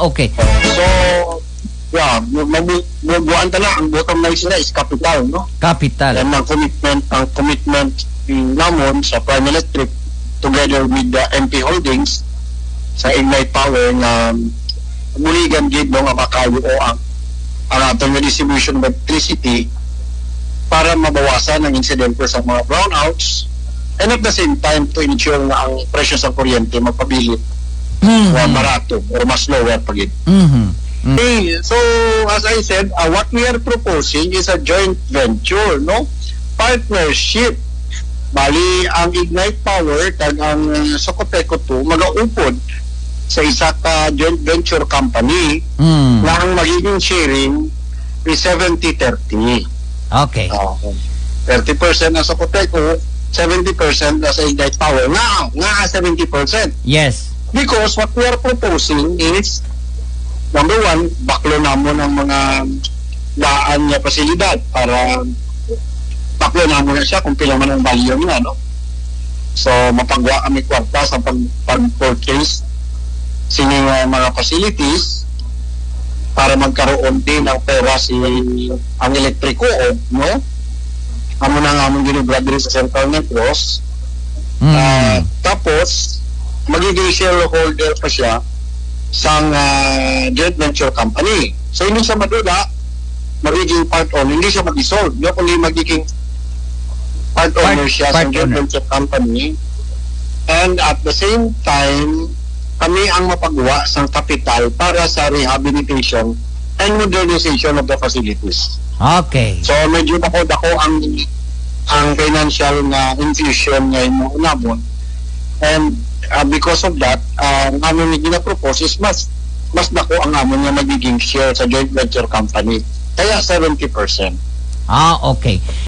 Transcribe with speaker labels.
Speaker 1: Okay.
Speaker 2: So, yeah, mabubuan tala, ang bottom line sila is capital, no?
Speaker 1: Capital.
Speaker 2: And ang commitment namon sa Prime Electric together with the MP Holdings sa Ignite Power na muligan gid no nga makayo o ang atong distribution of electricity para mabawasan ang insidente sa mga brownouts and at the same time to ensure na ang presyo sa kuryente mapabilit or barato or mas lower pagid. Okay, so as I said, what we are proposing is a joint venture, no? Partnership. Bali, ang Ignite Power kag ang Socoteco 2 magaupod sa isa ka joint venture company na ang magiging sharing is 70-30.
Speaker 1: Okay.
Speaker 2: 30% na Socoteco, 70% na sa Ignite Power. Nga 70%.
Speaker 1: Yes.
Speaker 2: Because what we are proposing is, number one, baklo namon ang mga daan niya pasilidad para baklo namon na siya kung pila man ang value niya, no? So, mapagwa kami kwarta sa pag-purchase sining mga facilities para magkaroon din ng pera ang elektriko, no? Amo na nga among ginugad rin sa Central Negros. Tapos, magiging shareholder pa siya sa joint venture company. So, hindi siya madula, magiging part owner, hindi siya mag-dissolve. Yung kundi magiging part owner siya sa joint venture company. And at the same time, kami ang mapagawa ng kapital para sa rehabilitation and modernization of the facilities.
Speaker 1: Okay.
Speaker 2: So medyo dako ang financial na infusion nga imong unabon. And because of that, ang aming gina-propose is mas dako ang amon nga magiging share sa joint venture company. Kaya 70%.
Speaker 1: Okay.